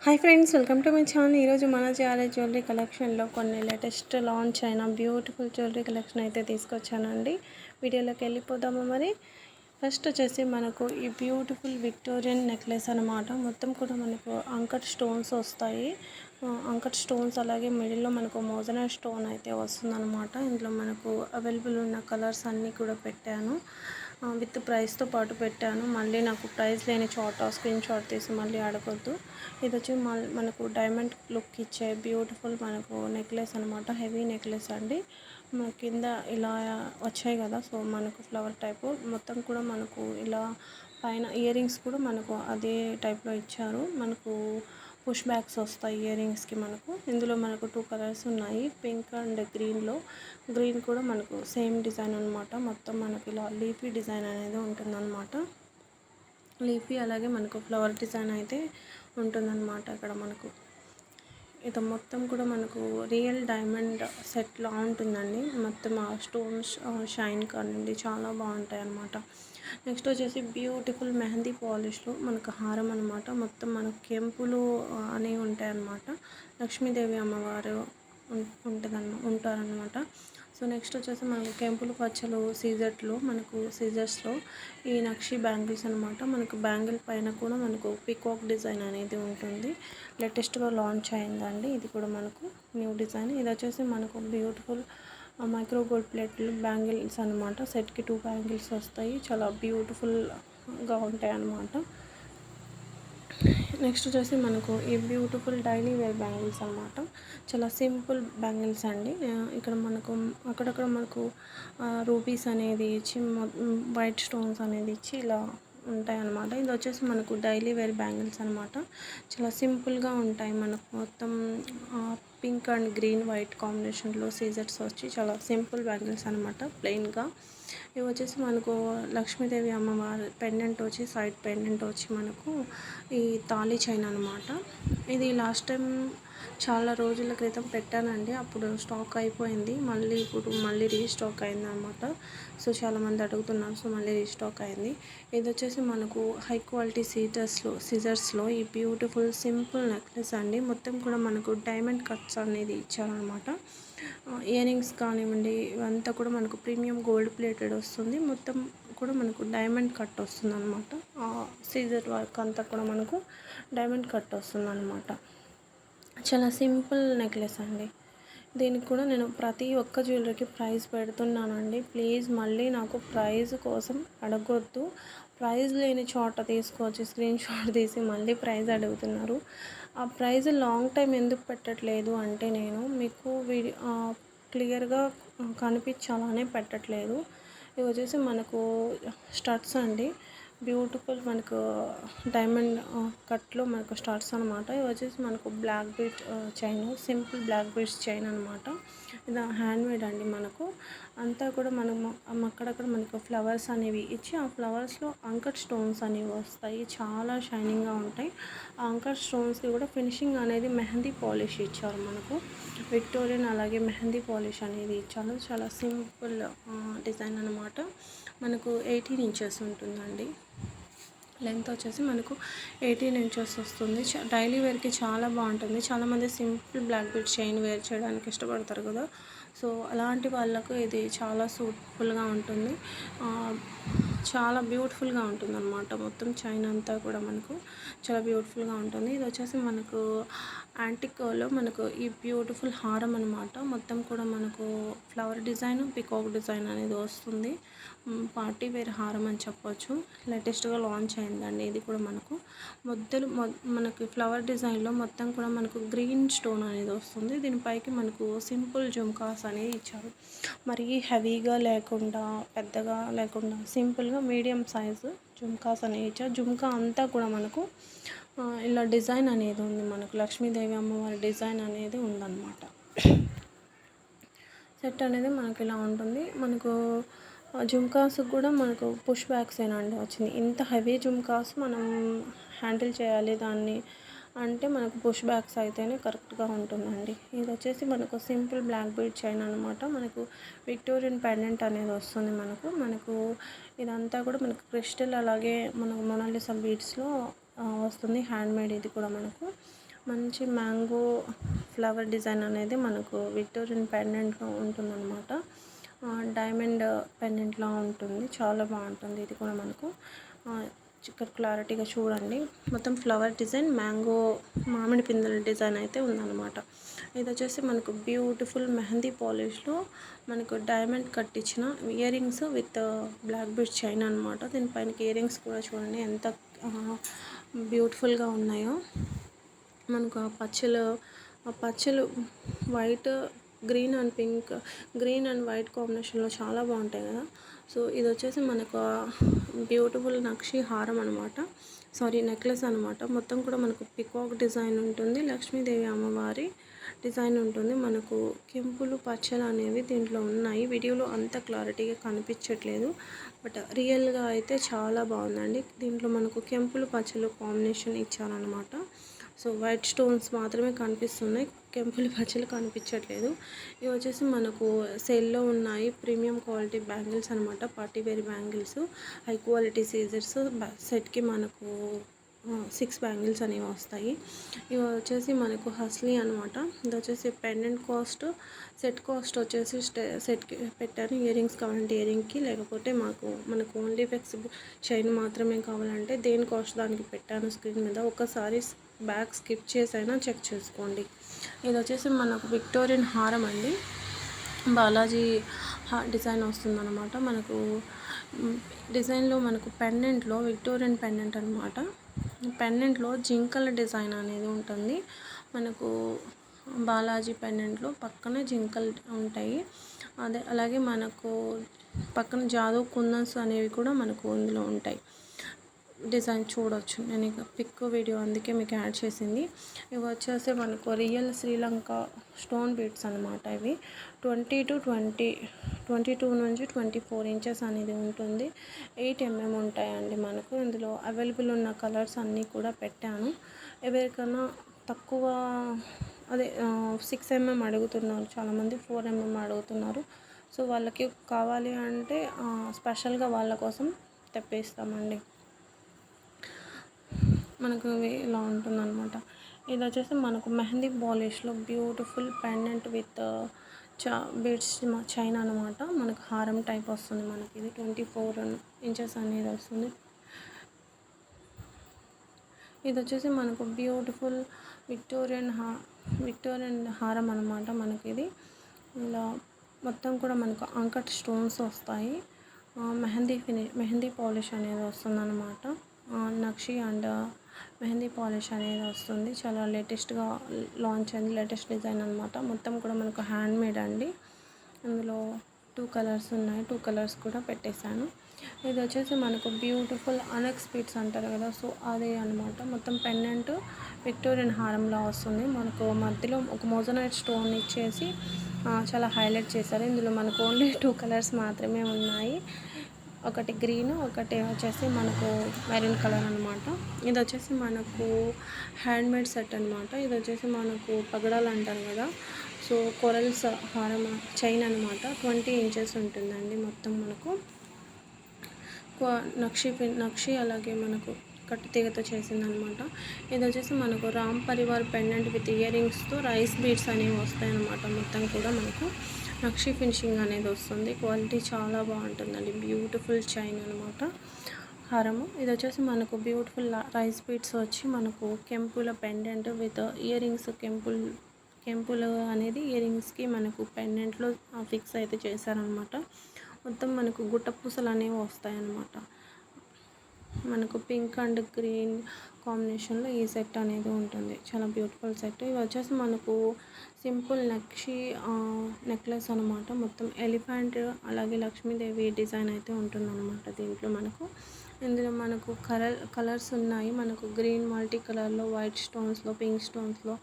Hi friends, welcome to my channel. ఈరోజు మన jewellery కలెక్షన్లో కొన్ని లేటెస్ట్ లాంచ్ అయిన బ్యూటిఫుల్ జ్యువెలరీ కలెక్షన్ అయితే తీసుకొచ్చానండి. వీడియోలోకి వెళ్ళిపోదాము. మరి ఫస్ట్ వచ్చేసి మనకు ఈ బ్యూటిఫుల్ విక్టోరియన్ నెక్లెస్ అనమాట. మొత్తం కూడా మనకు అంకట్ స్టోన్స్ వస్తాయి. అంకట్ స్టోన్స్ అలాగే మిడిల్లో మనకు మోజనైట్ స్టోన్ అయితే వస్తుందన్నమాట. ఇందులో మనకు అవైలబుల్ ఉన్న కలర్స్ అన్నీ కూడా పెట్టాను. విత్ ప్రైస్తో పాటు పెట్టాను. మళ్ళీ నాకు ప్రైస్ లేని స్క్రీన్ షాట్ తీసి మళ్ళీ అడగొద్దు. ఇది వచ్చి మనకు డైమండ్ లుక్ ఇచ్చే బ్యూటిఫుల్ మనకు నెక్లెస్ అనమాట. హెవీ నెక్లెస్ అండి. మన కింద ఇలా వచ్చాయి కదా, సో మనకు ఫ్లవర్ టైపు మొత్తం కూడా మనకు ఇలా పైన ఇయర్ రింగ్స్ కూడా మనకు అదే టైప్లో ఇచ్చారు. మనకు పుష్ బ్యాక్స్ వస్తాయి ఇయర్ రింగ్స్కి. మనకు ఇందులో మనకు 2 కలర్స్ ఉన్నాయి, పింక్ అండ్ గ్రీన్ కూడా మనకు సేమ్ డిజైన్ అనమాట. మొత్తం మనకు ఇలా లీఫీ డిజైన్ అనేది ఉంటుందన్నమాట. లీఫీ అలాగే మనకు ఫ్లవర్ డిజైన్ అయితే ఉంటుందన్నమాట. ఇక్కడ మనకు ఇది మొత్తం కూడా మనకు రియల్ డైమండ్ సెట్లా ఉంటుందండి. మొత్తం ఆ స్టోన్స్ షైన్ కానివ్వండి చాలా బాగుంటాయి అన్నమాట. నెక్స్ట్ వచ్చేసి బ్యూటిఫుల్ మెహందీ పాలిష్లో మనకు హారం అనమాట. మొత్తం మనకు కెంపులు అనేవి ఉంటాయి అన్నమాట. లక్ష్మీదేవి అమ్మవారు ఉంటారనమాట. సో నెక్స్ట్ వచ్చేసి మనకు కెంపులు పచ్చలు మనకు సీజర్స్లో ఈ నక్షి బ్యాంగిల్స్ అనమాట. మనకు బ్యాంగిల్ పైన కూడా మనకు పికాక్ డిజైన్ అనేది ఉంటుంది. లేటెస్ట్గా లాంచ్ అయిందండి. ఇది కూడా మనకు న్యూ డిజైన్. ఇది వచ్చేసి మనకు బ్యూటిఫుల్ మైక్రో గోల్డ్ ప్లేట్లు బ్యాంగిల్స్ అనమాట. సెట్కి 2 బ్యాంగిల్స్ వస్తాయి. చాలా బ్యూటిఫుల్గా ఉంటాయి అన్నమాట. నెక్స్ట్ వచ్చేసి మనకు ఈ బ్యూటిఫుల్ డైలీ వేర్ బ్యాంగిల్స్ అనమాట. చాలా సింపుల్ బ్యాంగిల్స్ అండి. ఇక్కడ మనకు అక్కడక్కడ మనకు రూపీస్ అనేది ఇచ్చి వైట్ స్టోన్స్ అనేది ఇచ్చి ఇలా ఉంటాయి అన్నమాట. ఇది వచ్చేసి మనకు డైలీ వేర్ బ్యాంగిల్స్ అనమాట. చాలా సింపుల్గా ఉంటాయి. మనకు మొత్తం పింక్ అండ్ గ్రీన్ వైట్ కాంబినేషన్లో సీజర్స్ వచ్చి చాలా సింపుల్ బ్యాంగిల్స్ అనమాట, ప్లెయిన్గా. ఇవి వచ్చేసి మనకు లక్ష్మీదేవి అమ్మవారి పెండెంట్ వచ్చి సైడ్ పెండెంట్ వచ్చి మనకు ఈ తాళీ చైన్ అనమాట. ఇది లాస్ట్ టైం చాలా రోజుల క్రితం పెట్టానండి. అప్పుడు స్టాక్ అయిపోయింది. ఇప్పుడు మళ్ళీ రీస్టాక్ అయింది అనమాట. సో చాలామంది అడుగుతున్నారు, సో మళ్ళీ రీస్టాక్ అయింది. ఇది వచ్చేసి మనకు హై క్వాలిటీ సీజర్స్లో ఈ బ్యూటిఫుల్ సింపుల్ నెక్లెస్ అండి. మొత్తం కూడా మనకు డైమండ్ కట్స్ అనేది ఇచ్చారనమాట. ఇయర్ రింగ్స్ కానివ్వండి ఇవంతా కూడా మనకు ప్రీమియం గోల్డ్ ప్లేటెడ్ వస్తుంది. మొత్తం కూడా మనకు డైమండ్ కట్ వస్తుంది అనమాట. సీజర్ వర్క్ అంతా కూడా మనకు డైమండ్ కట్ వస్తుంది అనమాట. చాలా సింపుల్ నెక్లెస్ అండి. దీనికి కూడా నేను ప్రతి ఒక్క జ్యువెలరీకి ప్రైస్ పెడుతున్నానండి. ప్లీజ్ మళ్ళీ నాకు ప్రైస్ కోసం అడగొద్దు. ప్రైస్ లేని చోట తీసుకొచ్చి స్క్రీన్ షాట్ తీసి మళ్ళీ ప్రైస్ అడుగుతున్నారు. ఆ ప్రైస్ లాంగ్ టైం ఎందుకు పెట్టట్లేదు అంటే నేను మీకు క్లియర్గా కనిపించాలనే పెట్టట్లేదు. ఇవి వచ్చేసి మనకు స్టడ్స్ అండి. బ్యూటిఫుల్ మనకు డైమండ్ కట్లో మనకు స్టార్ట్స్ అనమాట. ఇవి వచ్చేసి మనకు black beat chain, simple black beats chain అనమాట. ఇది హ్యాండ్మేడ్ అండి. మనకు అంతా కూడా మనము అక్కడక్కడ మనకు ఫ్లవర్స్ అనేవి ఇచ్చి ఆ ఫ్లవర్స్లో అంకట్ స్టోన్స్ అనేవి వస్తాయి. చాలా షైనింగ్గా ఉంటాయి. ఆ అంకట్ స్టోన్స్కి కూడా ఫినిషింగ్ అనేది మెహందీ పాలిష్ ఇచ్చారు మనకు. విక్టోరియన్ అలాగే మెహందీ పాలిష్ అనేది ఇచ్చారు. చాలా సింపుల్ డిజైన్ అనమాట. మనకు 18 ఇంచెస్ ఉంటుందండి. లెంత్ వచ్చేసి మనకు 18 ఇంచెస్ వస్తుంది. డైలీ వేర్కి చాలా బాగుంటుంది. చాలామంది simple black beat chain wear చేయడానికి ఇష్టపడతారు కదా, సో అలాంటి వాళ్ళకు ఇది చాలా సూట్ఫుల్గా ఉంటుంది. చాలా బ్యూటిఫుల్గా ఉంటుంది అనమాట. మొత్తం చైన్ అంతా కూడా మనకు చాలా బ్యూటిఫుల్గా ఉంటుంది. ఇది వచ్చేసి మనకు యాంటిక్లో మనకు ఈ బ్యూటిఫుల్ హారం అనమాట. మొత్తం కూడా మనకు ఫ్లవర్ డిజైన్, పికాక్ డిజైన్ అనేది వస్తుంది. పార్టీ వేర్ హారం అని చెప్పొచ్చు. లేటెస్ట్గా లాంచ్ అయిందండి. ఇది కూడా మనకు మనకి ఫ్లవర్ డిజైన్లో మొత్తం కూడా మనకు గ్రీన్ స్టోన్ అనేది వస్తుంది. దీనిపైకి మనకు సింపుల్ జుమ్కాస్ అనేది ఇచ్చారు. మరి హెవీగా లేకుండా పెద్దగా లేకుండా సింపుల్గా మీడియం సైజు జుమ్కాస్ అనేవి ఇచ్చారు. జుమ్కా అంతా కూడా మనకు ఇలా డిజైన్ అనేది ఉంది. మనకు లక్ష్మీదేవి అమ్మవారి డిజైన్ అనేది ఉందన్నమాట. సెట్ అనేది మనకి ఇలా ఉంటుంది. మనకు జుమ్కాస్ కూడా మనకు పుష్ బ్యాక్స్ ఏనండి వచ్చింది. ఇంత హెవీ జుమ్కాస్ మనం హ్యాండిల్ చేయాలి దాన్ని అంటే మనకు పుష్ బ్యాక్స్ అయితేనే కరెక్ట్గా ఉంటుందండి. ఇది వచ్చేసి మనకు సింపుల్ బ్లాక్ బీడ్ చైన్ అనమాట. మనకు విక్టోరియన్ పెండెంట్ అనేది వస్తుంది. మనకు ఇదంతా కూడా మనకు క్రిస్టల్ అలాగే మనకు మొనాలిసా బీడ్స్లో వస్తుంది. హ్యాండ్మేడ్ ఇది కూడా మనకు మంచి మ్యాంగో ఫ్లవర్ డిజైన్ అనేది మనకు విక్టోరియన్ పెండెంట్లో ఉంటుందన్నమాట. డైమండ్ పెండెంట్లా ఉంటుంది, చాలా బాగుంటుంది. ఇది కూడా మనకు ఇక్కడ క్లారిటీగా చూడండి. మొత్తం ఫ్లవర్ డిజైన్, మ్యాంగో మామిడి పిందెల డిజైన్ అయితే ఉందన్నమాట. ఇది వచ్చేసి మనకు బ్యూటిఫుల్ మెహందీ పాలిష్లో మనకు డైమండ్ కట్టించిన ear rings with black beads chain అనమాట. దీనిపైన ఇయర్ రింగ్స్ కూడా చూడండి ఎంత బ్యూటిఫుల్గా ఉన్నాయో. మనకు ఆ పచ్చలు white, green and pink, green and white కాంబినేషన్లో చాలా బాగుంటాయి కదా. సో ఇది వచ్చేసి మనకు బ్యూటిఫుల్ నక్షి హారం అనమాట, సారీ నెక్లెస్ అనమాట. మొత్తం కూడా మనకు పికాక్ డిజైన్ ఉంటుంది, లక్ష్మీదేవి అమ్మవారి డిజైన్ ఉంటుంది. మనకు కెంపులు పచ్చలు అనేవి దీంట్లో ఉన్నాయి. వీడియోలో అంత క్లారిటీగా కనిపించట్లేదు, బట్ రియల్గా అయితే చాలా బాగుందండి. దీంట్లో మనకు కెంపులు పచ్చలు కాంబినేషన్ ఇచ్చారనమాట. సో వైట్ స్టోన్స్ మాత్రమే కనిపిస్తున్నాయి, కెంపులు పచ్చలు కనిపించట్లేదు. ఇవి వచ్చేసి మనకు సేల్లో ఉన్నాయి, ప్రీమియం క్వాలిటీ బ్యాంగిల్స్ అనమాట, party wear bangles, high quality scissors. సెట్కి మనకు 6 బ్యాంగిల్స్ అనేవి వస్తాయి. ఇవి వచ్చేసి మనకు హస్లీ అనమాట. ఇది వచ్చేసి పెండెంట్ కాస్ట్, సెట్ కాస్ట్ వచ్చేసి సెట్కి పెట్టారు. ఇయర్ రింగ్స్ కావాలంటే ఇయర్ రింగ్కి, లేకపోతే మనకు ఓన్లీ ఫ్లెక్సిబుల్ చైన్ మాత్రమే కావాలంటే దేని కాస్ట్ దానికి పెట్టాను స్క్రీన్ మీద. ఒకసారి బ్యాక్ స్కిప్ చేసైనా చెక్ చేసుకోండి. ఇది వచ్చేసి మనకు విక్టోరియన్ హారం అండి, బాలాజీ డిజైన్ వస్తుందన్నమాట. మనకు డిజైన్లో మనకు పెండెంట్లో విక్టోరియన్ పెండెంట్ అనమాట. పెండెంట్లో జింకల డిజైన్ అనేది ఉంటుంది. మనకు బాలాజీ పెండెంట్లో పక్కనే జింకలు ఉంటాయి. అలాగే మనకు పక్కన జాదు కుందన్స్ అనేవి కూడా మనకు ఇందులో ఉంటాయి. డిజైన్ చూడొచ్చు, నేను ఇక పిక్ వీడియో అందుకే మీకు యాడ్ చేసింది. ఇవి వచ్చేసి మనకు రియల్ శ్రీలంక స్టోన్ బీడ్స్ అనమాట. ఇవి 22 నుంచి 24 ఇంచెస్ అనేది ఉంటుంది. 8 mm ఉంటాయండి మనకు. ఇందులో అవైలబుల్ ఉన్న కలర్స్ అన్నీ కూడా పెట్టాను. ఎవరికైనా తక్కువ 6 mm అడుగుతున్నారు చాలామంది, 4 mm అడుగుతున్నారు. సో వాళ్ళకి కావాలి అంటే స్పెషల్గా వాళ్ళ కోసం తెప్పిస్తామండి. మనకు ఇలా ఉంటుందన్నమాట. ఇది వచ్చేసి మనకు మెహందీ పాలిష్లో beautiful pendant with beads chain అనమాట. మనకు హారం టైప్ వస్తుంది. మనకి ఇది 24 ఇంచెస్ అనేది వస్తుంది. ఇది వచ్చేసి మనకు బ్యూటిఫుల్ విక్టోరియన్ హారం అనమాట. మనకి ఇది ఇలా మొత్తం కూడా మనకు అంకట్ స్టోన్స్ వస్తాయి. మెహందీ పాలిష్ అనేది వస్తుంది అనమాట. నక్షి అండ్ మెహందీ పాలిష్ అనేది వస్తుంది. చాలా లేటెస్ట్గా లాంచ్ అయింది, లేటెస్ట్ డిజైన్ అనమాట. మొత్తం కూడా మనకు హ్యాండ్ మేడ్ అండి. అందులో 2 కలర్స్ ఉన్నాయి, 2 కలర్స్ కూడా పెట్టేశాను. ఇది వచ్చేసి మనకు బ్యూటిఫుల్ అనెక్స్ బీడ్స్ అంటారు కదా, సో అదే అనమాట. మొత్తం పెండెంట్ విక్టోరియన్ హారంలా వస్తుంది. మనకు మధ్యలో ఒక మోజనైట్ స్టోన్ ఇచ్చేసి చాలా హైలైట్ చేశారు. ఇందులో మనకు ఓన్లీ 2 కలర్స్ మాత్రమే ఉన్నాయి, ఒకటి గ్రీన్, ఒకటి వచ్చేసి మనకు మెరూన్ కలర్ అనమాట. ఇది వచ్చేసి మనకు హ్యాండ్ మేడ్ సెట్ అనమాట. ఇది వచ్చేసి మనకు పగడాలు అంటారు కదా, సో కొరల్స్ హారం చైన్ అనమాట. 20 ఇంచెస్ ఉంటుందండి. మొత్తం మనకు నక్షి అలాగే మనకు కట్టు తీగతో చేసిందనమాట. ఇది వచ్చేసి మనకు Ram Parivar pendant with ear రింగ్స్తో రైస్ బీడ్స్ అనేవి వస్తాయన్నమాట. మొత్తం కూడా మనకు నక్షి ఫినిషింగ్ అనేది వస్తుంది. క్వాలిటీ చాలా బాగుంటుందండి. బ్యూటిఫుల్ చైన్ అనమాట హారము. ఇది వచ్చేసి మనకు బ్యూటిఫుల్ రైస్ బీడ్స్ వచ్చి మనకు కెంపుల పెండెంట్ విత్ ఇయర్ రింగ్స్, కెంపులు అనేది ఇయర్ రింగ్స్కి మనకు పెండెంట్లో ఫిక్స్ అయితే చేశారనమాట. మొత్తం మనకు గుట్ట పూసలు అనేవి వస్తాయన్నమాట. మనకు పింక్ అండ్ గ్రీన్ కాంబినేషన్లో ఈ సెట్ అనేది ఉంటుంది. చాలా బ్యూటిఫుల్ సెట్. ఇవి వచ్చేసి మనకు సింపుల్ నక్షి నెక్లెస్ అనమాట. మొత్తం ఎలిఫెంట్ అలాగే లక్ష్మీదేవి డిజైన్ అయితే ఉంటుందన్నమాట దీంట్లో మనకు. ఇందులో మనకు కలర్స్ ఉన్నాయి. మనకు గ్రీన్ మల్టీ కలర్లో, వైట్ స్టోన్స్లో, పింక్ స్టోన్స్లో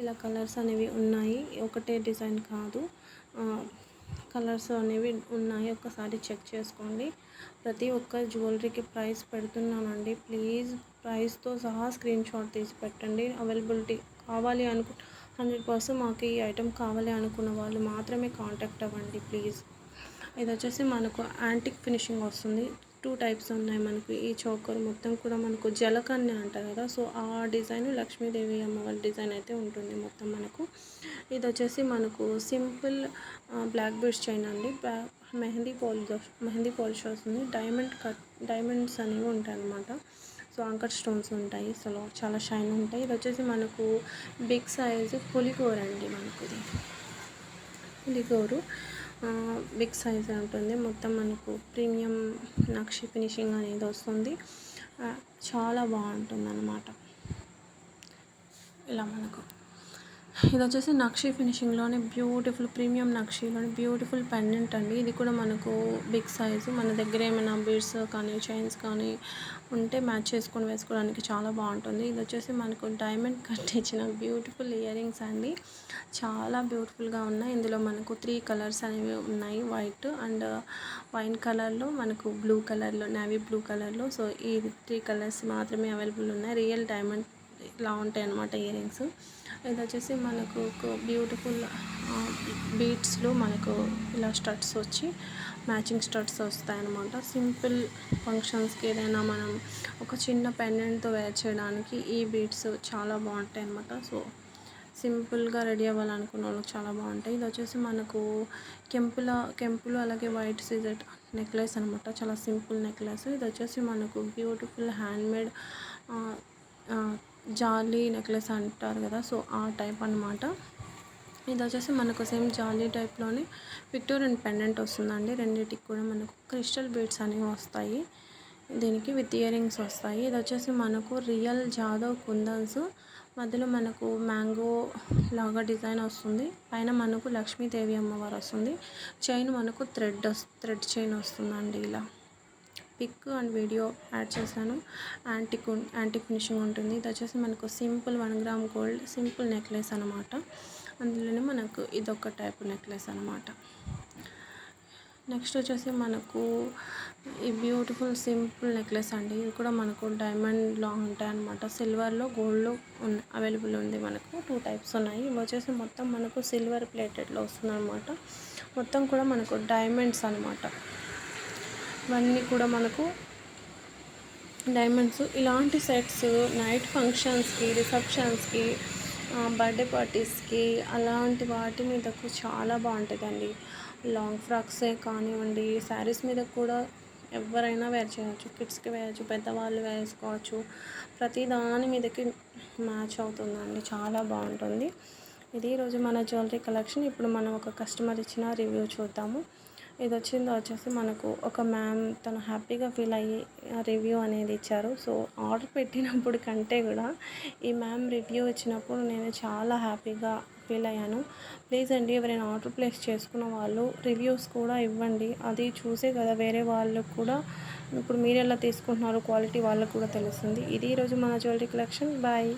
ఇలా కలర్స్ అనేవి ఉన్నాయి. ఒకటే డిజైన్ కాదు, కలర్స్ అనేవి ఉన్నాయి. ఒక్కసారి చెక్ చేసుకోండి. ప్రతి ఒక్క జ్యువెలరీకి ప్రైస్ పెడుతున్నానండి. ప్లీజ్ ప్రైస్తో సహా స్క్రీన్ షాట్ తీసి పెట్టండి. అవైలబిలిటీ కావాలి 100% మాకు ఈ ఐటెం కావాలి అనుకున్న వాళ్ళు మాత్రమే కాంటాక్ట్ అవ్వండి ప్లీజ్. ఇది వచ్చేసి మనకు యాంటిక్ ఫినిషింగ్ వస్తుంది. 2 టైప్స్ ఉన్నాయి మనకు. ఈ చోకర్ మొత్తం కూడా మనకు జలకన్య అంటారు కదా, సో ఆ డిజైన్ లక్ష్మీదేవి అమ్మవారి డిజైన్ అయితే ఉంటుంది మొత్తం మనకు. ఇది వచ్చేసి మనకు సింపుల్ బ్లాక్ బీడ్స్ చైన్ అండి. మెహందీ పాలిష్ వస్తుంది. డైమండ్స్ అనేవి ఉంటాయి అన్నమాట. సో అంకర్ స్టోన్స్ ఉంటాయి. సో చాలా షైన్ ఉంటాయి. ఇది వచ్చేసి మనకు బిగ్ సైజు పులిగోర అండి. మనకు ఇది పులిగోరు బిగ్ సైజ్ ఉంటుంది. మొత్తం మనకు ప్రీమియం నక్షి ఫినిషింగ్ అనేది వస్తుంది. చాలా బాగుంటుంది అన్నమాట. ఇలా మనకు ఇది వచ్చేసి నక్షి ఫినిషింగ్లోనే బ్యూటిఫుల్ ప్రీమియం నక్షిలోని బ్యూటిఫుల్ పెండెంట్ అండి. ఇది కూడా మనకు బిగ్ సైజు. మన దగ్గర ఏమైనా బీడ్స్ కానీ చైన్స్ కానీ ఉంటే మ్యాచ్ చేసుకొని వేసుకోవడానికి చాలా బాగుంటుంది. ఇది వచ్చేసి మనకు డైమండ్ కట్ ఇచ్చిన బ్యూటిఫుల్ ఇయర్ రింగ్స్ అండి. చాలా బ్యూటిఫుల్గా ఉన్నాయి. ఇందులో మనకు 3 కలర్స్ అనేవి ఉన్నాయి. వైట్ అండ్ వైన్ కలర్లో, మనకు బ్లూ కలర్లో, నేవీ బ్లూ కలర్లో. సో ఈ 3 కలర్స్ మాత్రమే అవైలబుల్ ఉన్నాయి. రియల్ డైమండ్ ఇలా ఉంటాయి అన్నమాట ఇయర్ రింగ్స్. ఇది వచ్చేసి మనకు ఒక బ్యూటిఫుల్ బీడ్స్లో మనకు ఇలా స్టడ్స్ వచ్చి మ్యాచింగ్ స్టడ్స్ వస్తాయి అన్నమాట. సింపుల్ ఫంక్షన్స్కి ఏదైనా మనం ఒక చిన్న పెండెంట్తో వేర్ చేయడానికి ఈ బీడ్స్ చాలా బాగుంటాయి అన్నమాట. సో సింపుల్గా రెడీ అవ్వాలనుకున్న వాళ్ళకి చాలా బాగుంటాయి. ఇది వచ్చేసి మనకు కెంపులు అలాగే వైట్ సిజెట్ నెక్లెస్ అనమాట. చాలా సింపుల్ నెక్లెస్. ఇది వచ్చేసి మనకు బ్యూటిఫుల్ హ్యాండ్మేడ్ జాలీ నెక్లెస్ అంటారు కదా, సో ఆ టైప్ అనమాట. ఇది వచ్చేసి మనకు సేమ్ జాలీ టైప్లోనే విక్టోరియన్ పెండెంట్ వస్తుందండి. రెండింటికి కూడా మనకు క్రిస్టల్ బీడ్స్ అనేవి వస్తాయి. దీనికి విత్ ఇయర్ రింగ్స్ వస్తాయి. ఇది వచ్చేసి మనకు రియల్ జాదవ్ కుందన్స్. మధ్యలో మనకు మ్యాంగో లాగా డిజైన్ వస్తుంది. పైన మనకు లక్ష్మీదేవి అమ్మవారు వస్తుంది. చైన్ మనకు థ్రెడ్ చైన్ వస్తుందండి. ఇలా పిక్ అండ్ వీడియో యాడ్ చేశాను. యాంటిక్ ఫినిషింగ్ ఉంటుంది. ఇది వచ్చేసి మనకు simple 1 gram gold simple necklace అనమాట. అందులోనే మనకు ఇదొక టైప్ నెక్లెస్ అనమాట. నెక్స్ట్ వచ్చేసి మనకు ఈ బ్యూటిఫుల్ సింపుల్ నెక్లెస్ అండి. ఇది కూడా మనకు డైమండ్లో ఉంటాయి అన్నమాట. సిల్వర్లో, గోల్డ్లో అవైలబుల్ ఉంది. మనకు 2 టైప్స్ ఉన్నాయి. ఇవి వచ్చేసి మొత్తం మనకు సిల్వర్ ప్లేటెడ్లో వస్తుంది అనమాట. మొత్తం కూడా మనకు డైమండ్స్ అనమాట. ఇవన్నీ కూడా మనకు డైమండ్స్. ఇలాంటి సెట్స్ నైట్ ఫంక్షన్స్కి, రిసెప్షన్స్కి, బర్త్డే పార్టీస్కి అలాంటి వాటి మీదకు చాలా బాగుంటుందండి. లాంగ్ ఫ్రాక్సే కానివ్వండి, శారీస్ మీద కూడా ఎవరైనా వేర్ చేయవచ్చు. కిడ్స్కి వేయచ్చు, పెద్దవాళ్ళు వేసుకోవచ్చు. ప్రతి దాని మీదకి మ్యాచ్ అవుతుందండి. చాలా బాగుంటుంది. ఇది ఈరోజు మన జ్యువెలరీ కలెక్షన్. ఇప్పుడు మనం ఒక కస్టమర్ ఇచ్చిన రివ్యూ చూద్దాము. ఇది వచ్చేసి మనకు ఒక మ్యామ్ తను హ్యాపీగా ఫీల్ అయ్యి రివ్యూ అనేది ఇచ్చారు. సో ఆర్డర్ పెట్టినప్పుడు కంటే కూడా ఈ మ్యామ్ రివ్యూ ఇచ్చినప్పుడు నేను చాలా హ్యాపీగా ఫీల్ అయ్యాను. ప్లీజ్ అండి, ఎవరైనా ఆర్డర్ ప్లేస్ చేసుకున్న వాళ్ళు రివ్యూస్ కూడా ఇవ్వండి. అది చూసే కదా వేరే వాళ్ళకు కూడా ఇప్పుడు మీరు ఎలా తీసుకుంటున్నారో క్వాలిటీ వాళ్ళకు కూడా తెలుస్తుంది. ఇది ఈరోజు మన జ్యువెలరీ కలెక్షన్. బాయ్.